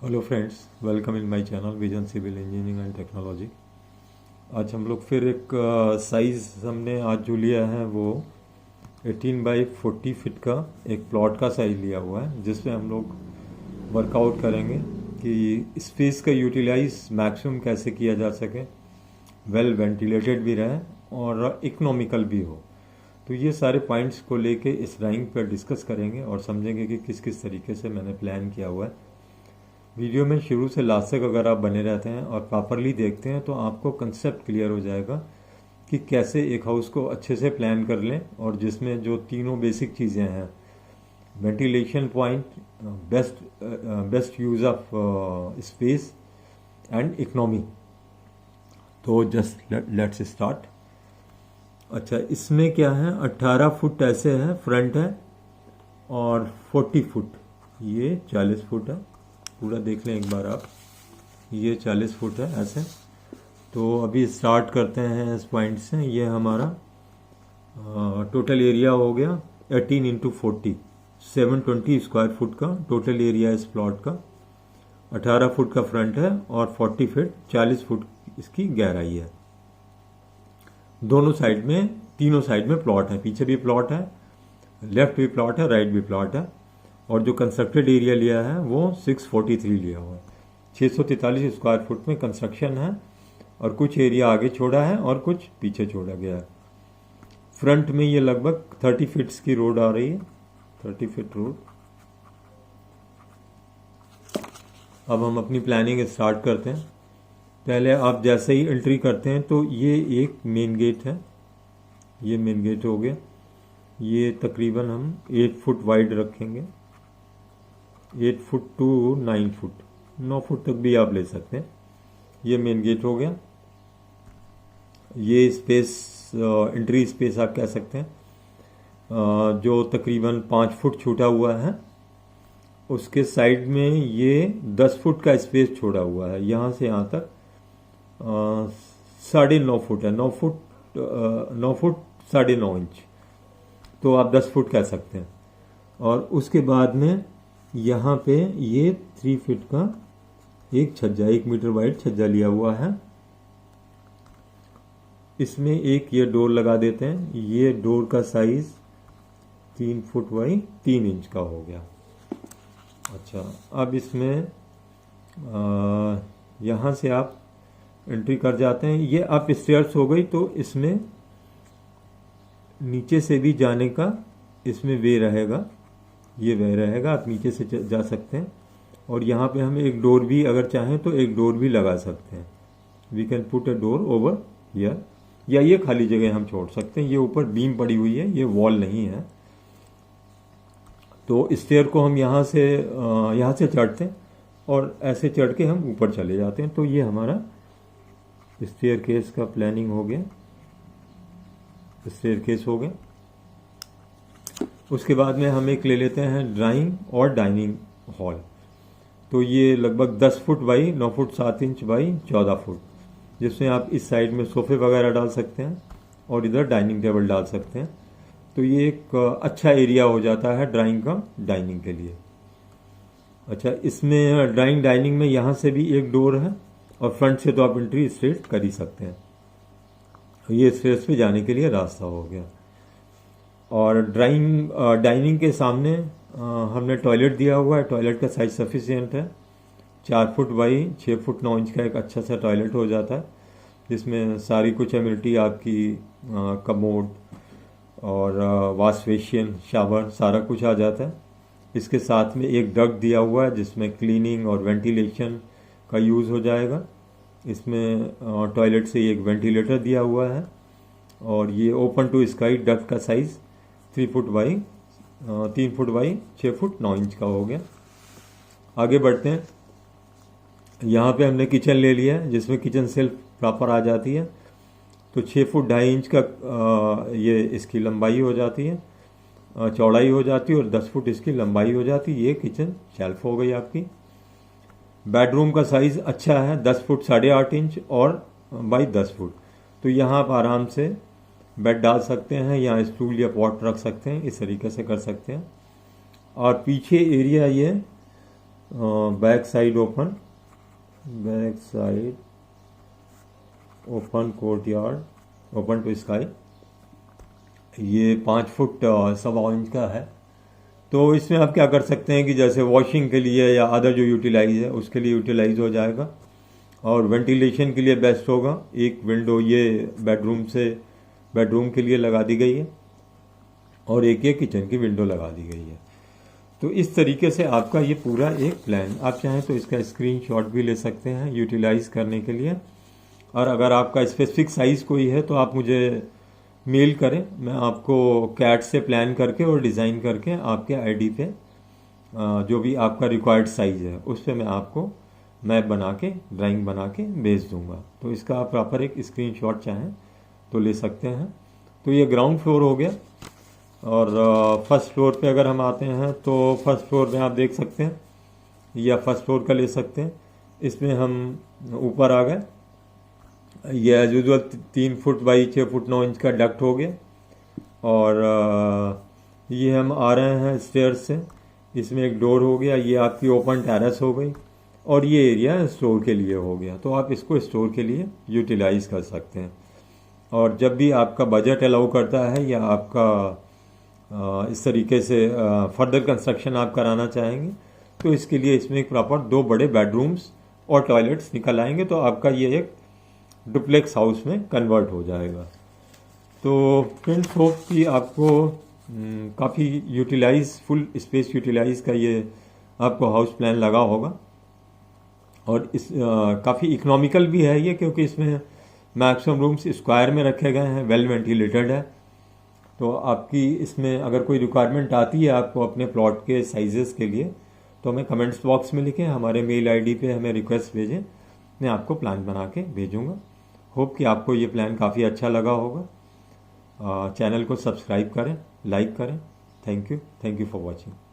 Hello friends, welcome in my channel vision civil engineering and technology. आज हम लोग फिर एक साइज़ हमने आज जो लिया है वो 18 बाई 40 फीट का एक प्लॉट का साइज़ लिया हुआ है, जिसमें हम लोग वर्कआउट करेंगे कि स्पेस का यूटिलाइज मैक्सिमम कैसे किया जा सके, वेल वेंटिलेटेड भी रहे और इकोनॉमिकल भी हो। तो ये सारे पॉइंट्स को लेके इस ड्राइंग पर डिस्कस करेंगे और समझेंगे कि किस किस तरीके से मैंने प्लान किया हुआ है। वीडियो में शुरू से लास्ट तक अगर आप बने रहते हैं और प्रॉपरली देखते हैं तो आपको कंसेप्ट क्लियर हो जाएगा कि कैसे एक हाउस को अच्छे से प्लान कर लें, और जिसमें जो तीनों बेसिक चीज़ें हैं, ventilation point, best use of space and economy. तो जस्ट लेट्स स्टार्ट। अच्छा, इसमें क्या है, 18 फुट ऐसे है फ्रंट है और 40 फुट, ये 40 फुट है। पूरा देख लें एक बार आप, ये 40 फुट है ऐसे। तो अभी स्टार्ट करते हैं इस पॉइंट से। ये हमारा टोटल एरिया हो गया 18 इंटू 40, 720 स्क्वायर फुट का टोटल एरिया इस प्लॉट का। 18 फुट का फ्रंट है और 40 फीट 40 फुट इसकी गहराई है। दोनों साइड में, तीनों साइड में प्लॉट है, पीछे भी प्लॉट है, लेफ्ट भी प्लॉट है, राइट भी प्लॉट है। और जो कंस्ट्रक्टेड एरिया लिया है वो 643 लिया हुआ है। 643 स्क्वायर फुट में कंस्ट्रक्शन है और कुछ एरिया आगे छोड़ा है और कुछ पीछे छोड़ा गया है। फ्रंट में ये लगभग 30 फीट्स की रोड आ रही है, 30 फीट रोड। अब हम अपनी प्लानिंग स्टार्ट करते हैं। पहले आप जैसे ही एंट्री करते हैं तो ये एक मेन गेट है, ये मेन गेट हो गया। ये तकरीबन हम 8 फुट वाइड रखेंगे, 8 फुट टू 9 फुट, 9 फुट तक भी आप ले सकते हैं। ये मेन गेट हो गया। ये स्पेस, एंट्री स्पेस आप कह सकते हैं, जो तकरीबन 5 फुट छूटा हुआ है। उसके साइड में ये 10 फुट का स्पेस छोड़ा हुआ है, यहाँ से यहाँ तक 9.5 फुट है, 9 फुट 9.5 इंच, तो आप 10 फुट कह सकते हैं। और उसके बाद में यहाँ पे ये 3 फीट का एक छज्जा, 1 मीटर वाइड छज्जा लिया हुआ है। इसमें एक ये डोर लगा देते हैं। ये डोर का साइज 3 फुट बाई 3 इंच का हो गया। अच्छा, अब इसमें यहाँ से आप एंट्री कर जाते हैं। ये अप स्टेयर्स हो गई, तो इसमें नीचे से भी जाने का इसमें वे रहेगा, ये वे रहेगा, आप नीचे से जा सकते हैं। और यहाँ पे हम एक डोर भी, अगर चाहें तो एक डोर भी लगा सकते हैं। We can put a door over here, या ये खाली जगह हम छोड़ सकते हैं। ये ऊपर बीम पड़ी हुई है, ये वॉल नहीं है। तो स्टेयर को हम यहाँ से चढ़ते हैं और ऐसे चढ़ के हम ऊपर चले जाते हैं। तो ये हमारा स्टेयर केस का प्लानिंग हो गया, स्टेयर केस हो गया। उसके बाद में हम एक ले लेते हैं ड्राइंग और डाइनिंग हॉल। तो ये लगभग 10 foot by 9 foot 7 inch by 14 foot, जिसमें आप इस साइड में सोफे वगैरह डाल सकते हैं और इधर डाइनिंग टेबल डाल सकते हैं। तो ये एक अच्छा एरिया हो जाता है ड्राइंग का, डाइनिंग के लिए। अच्छा, इसमें ड्राइंग डाइनिंग में यहाँ से भी एक डोर है और फ्रंट से तो आप एंट्री स्ट्रेट कर ही सकते हैं। ये स्टेयर्स पे जाने के लिए रास्ता हो गया। और डाइनिंग के सामने हमने टॉयलेट दिया हुआ है। टॉयलेट का साइज सफिशिएंट है, 4 फुट बाई 6 फुट 9 इंच का एक अच्छा सा टॉयलेट हो जाता है, जिसमें सारी कुछ एमिनिटी आपकी, कमोड और वॉश बेसिन, शावर, सारा कुछ आ जाता है। इसके साथ में एक डक्ट दिया हुआ है जिसमें क्लीनिंग और वेंटिलेशन का यूज़ हो जाएगा। इसमें टॉयलेट से एक वेंटिलेटर दिया हुआ है। और ये ओपन टू स्काई डक्ट का size 3 foot by 6 foot 9 inch का हो गया। आगे बढ़ते हैं। यहाँ पे हमने किचन ले लिया है, जिसमें किचन सेल्फ प्रॉपर आ जाती है। तो 6 फुट 2.5 इंच का ये इसकी लंबाई हो जाती है, चौड़ाई हो जाती है, और 10 फुट इसकी लंबाई हो जाती है। ये किचन शेल्फ हो गई आपकी। बेडरूम का साइज़ अच्छा है, 10 फुट 8.5 इंच और बाई 10 फुट। तो यहाँ आप आराम से बेड डाल सकते हैं या स्टूल या पॉट रख सकते हैं, इस तरीके से कर सकते हैं। और पीछे एरिया ये back side open, back side open courtyard open to sky. ये 5 फुट 1.25 इंच का है। तो इसमें आप क्या कर सकते हैं कि जैसे वॉशिंग के लिए या अदर जो यूटिलाइज है उसके लिए यूटिलाइज हो जाएगा। और वेंटिलेशन के लिए बेस्ट होगा। एक विंडो ये बेडरूम के लिए लगा दी गई है और एक ये किचन की विंडो लगा दी गई है। तो इस तरीके से आपका ये पूरा एक प्लान, आप चाहें तो इसका स्क्रीनशॉट भी ले सकते हैं यूटिलाइज करने के लिए। और अगर आपका स्पेसिफिक साइज़ कोई है तो आप मुझे मेल करें, मैं आपको कैट से प्लान करके और डिज़ाइन करके आपके आईडी पे जो भी आपका रिक्वायर्ड साइज़ है उस पर मैं आपको मैप बना के ड्राइंग बना के भेज दूंगा। तो इसका आप प्रॉपर एक स्क्रीनशॉट चाहें तो ले सकते हैं। तो ये ग्राउंड फ्लोर हो गया। और फर्स्ट फ्लोर पे अगर हम आते हैं तो फर्स्ट फ्लोर में आप देख सकते हैं, या फर्स्ट फ्लोर का ले सकते हैं। इसमें हम ऊपर आ गए। ये as usual 3 foot by 6 foot 9 inch का डक्ट हो गया। और ये हम आ रहे हैं स्टेयर्स से। इसमें एक डोर हो गया। ये आपकी ओपन टेरेस हो गई। और ये एरिया स्टोर के लिए हो गया। तो आप इसको स्टोर के लिए यूटिलाइज कर सकते हैं। और जब भी आपका बजट अलाउ करता है या आपका इस तरीके से फर्दर कंस्ट्रक्शन आप कराना चाहेंगे तो इसके लिए इसमें एक प्रॉपर 2 बड़े बेडरूम्स और टॉयलेट्स निकल आएंगे। तो आपका ये एक डुप्लेक्स हाउस में कन्वर्ट हो जाएगा। तो फ्रेंड्स, होप कि आपको काफ़ी फुल स्पेस यूटिलाइज का ये आपको हाउस प्लान लगा होगा। और इस काफ़ी इकोनॉमिकल भी है ये, क्योंकि इसमें मैक्सिमम रूम्स स्क्वायर में रखे गए हैं, वेल वेंटिलेटेड है। तो आपकी इसमें अगर कोई रिक्वायरमेंट आती है आपको अपने प्लॉट के साइजेस के लिए तो हमें कमेंट्स बॉक्स में लिखें, हमारे मेल आईडी पे हमें रिक्वेस्ट भेजें, मैं आपको प्लान बना के भेजूँगा। होप कि आपको ये प्लान काफ़ी अच्छा लगा होगा। चैनल को सब्सक्राइब करें, लाइक करें। Thank you for watching.